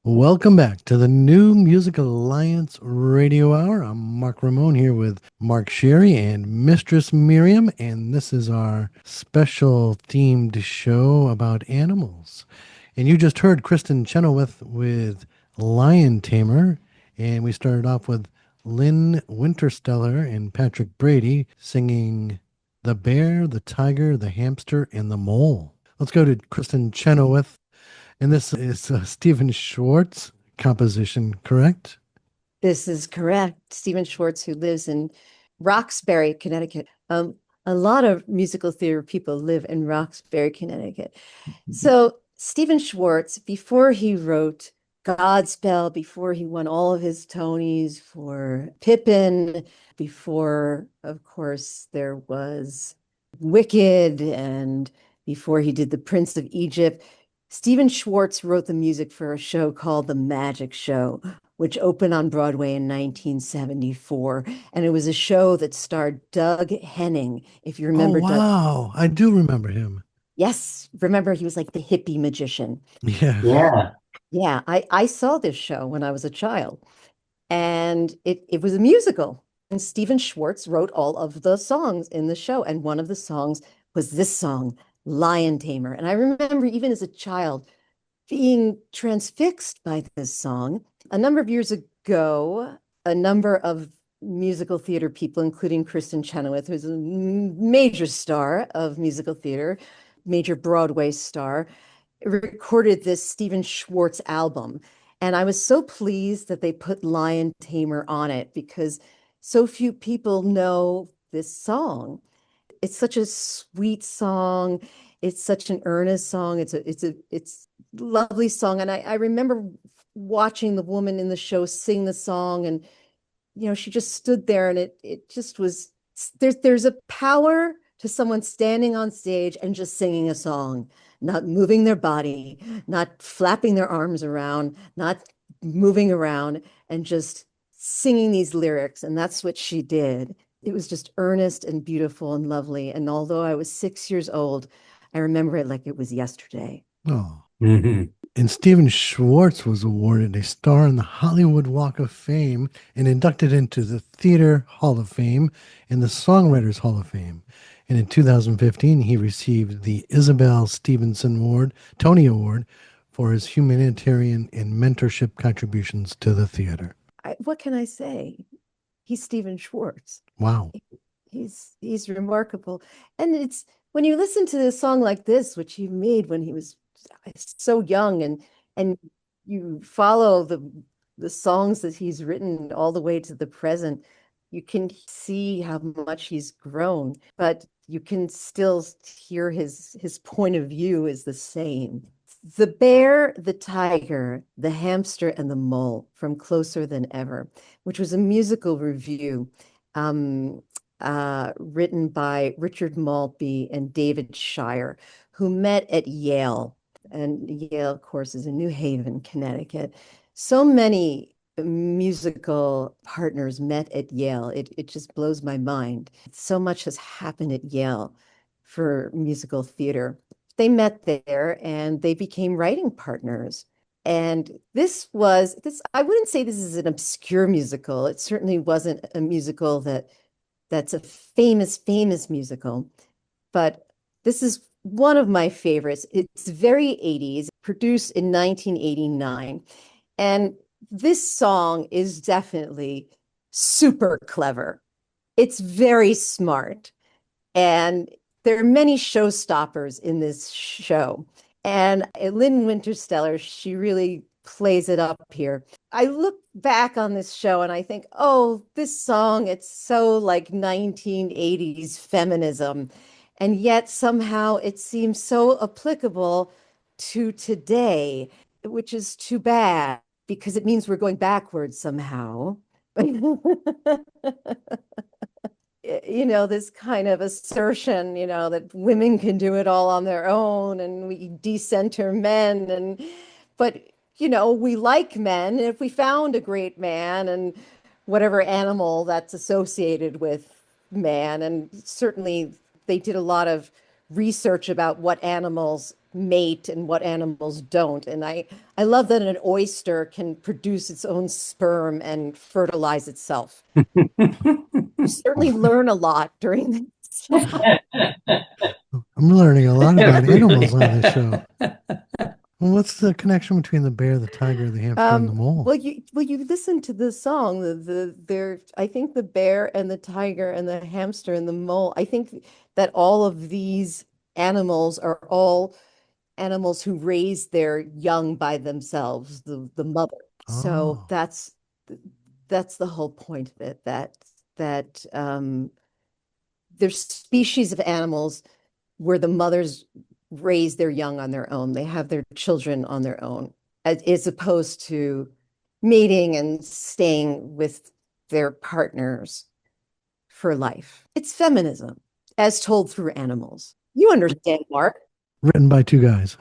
Welcome back to the New Music Alliance Radio Hour. I'm Mark Ramone here with Mark Sherry and Mistress Miriam, and this is our special themed show about animals. And you just heard Kristin Chenoweth with Lion Tamer, and we started off with Lynne Winterstellar and Patrick Brady singing The Bear, the Tiger, the Hamster, and the Mole. Let's go to Kristin Chenoweth, and this is Stephen Schwartz composition, correct? This is correct. Stephen Schwartz, who lives in Roxbury, Connecticut. A lot of musical theater people live in Roxbury, Connecticut. So Stephen Schwartz, before he wrote Godspell, before he won all of his Tonys for Pippin, before, of course, there was Wicked, and before he did The Prince of Egypt, Stephen Schwartz wrote the music for a show called The Magic Show, which opened on Broadway in 1974. And it was a show that starred Doug Henning, if you Oh, remember Doug. wow. I do remember him. Yes, remember he was like the hippie magician. Yeah. Yeah. Yeah, I saw this show when I was a child, and it was a musical. And Stephen Schwartz wrote all of the songs in the show. And one of the songs was this song, Lion Tamer. And I remember even as a child being transfixed by this song. A number of years ago, a number of musical theater people, including Kristin Chenoweth, who's a major star of musical theater, major Broadway star, recorded this Stephen Schwartz album. And I was so pleased that they put Lion Tamer on it because so few people know this song. It's such a sweet song. It's such an earnest song. It's lovely song. And I remember watching the woman in the show sing the song, and she just stood there, and it just was there's a power to someone standing on stage and just singing a song, not moving their body, not flapping their arms around, not moving around, and just singing these lyrics. And that's what she did. It was just earnest and beautiful and lovely. And although I was 6 years old, I remember it like it was yesterday. Oh. Mhm. And Stephen Schwartz was awarded a star in the Hollywood Walk of Fame and inducted into the Theater Hall of Fame and the Songwriters Hall of Fame. And in 2015, he received the Isabel Stevenson Award, Tony Award, for his humanitarian and mentorship contributions to the theater. What can I say? He's Stephen Schwartz. Wow. He's remarkable. And it's when you listen to a song like this, which he made when he was so young, and you follow the songs that he's written all the way to the present, you can see how much he's grown, but you can still hear his point of view is the same. The Bear, the Tiger, the Hamster, and the Mole from Closer Than Ever, which was a musical review written by Richard Maltby and David Shire, who met at Yale. And Yale, of course, is in New Haven, Connecticut. So many musical partners met at Yale. It just blows my mind. So much has happened at Yale for musical theater. They met there and they became writing partners. And this, I wouldn't say this is an obscure musical. It certainly wasn't a musical that's a famous musical, but this is one of my favorites. It's very 80s, produced in 1989. And this song is definitely super clever. It's very smart. And there are many showstoppers in this show. And Lynne Winterstellar, she really plays it up here. I look back on this show and I think, oh, this song, it's so like 1980s feminism. And yet somehow it seems so applicable to today, which is too bad because it means we're going backwards somehow. This kind of assertion, that women can do it all on their own and we decenter men. But, we like men. And if we found a great man and whatever animal that's associated with man, and certainly they did a lot of research about what animals mate and what animals don't. And I love that an oyster can produce its own sperm and fertilize itself. You certainly learn a lot during this show. I'm learning a lot about Really? animals on this show. Well, what's the connection between the bear, the tiger, the hamster, and the mole? Well, you listen to the song. I think the bear and the tiger and the hamster and the mole. I think that all of these animals are all animals who raise their young by themselves, the mother. So Oh, that's the whole point of it. That there's species of animals where the mothers raise their young on their own. They have their children on their own, as opposed to mating and staying with their partners for life. It's feminism as told through animals. You understand, Mark. written by two guys.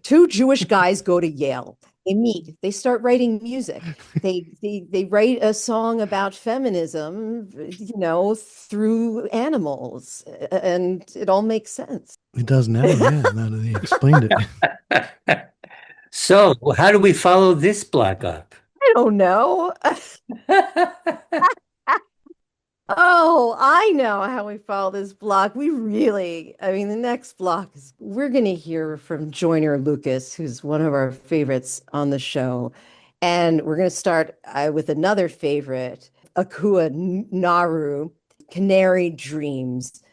Two Jewish guys go to Yale. They meet. They start writing music. They write a song about feminism, through animals, and it all makes sense. It does now, yeah, now that he explained it. So, how do we follow this block up? I don't know. Oh, I know how we follow this block. The next block is we're going to hear from Joyner Lucas, who's one of our favorites on the show. And we're going to start with another favorite, Akua Naru, Canary Dreams.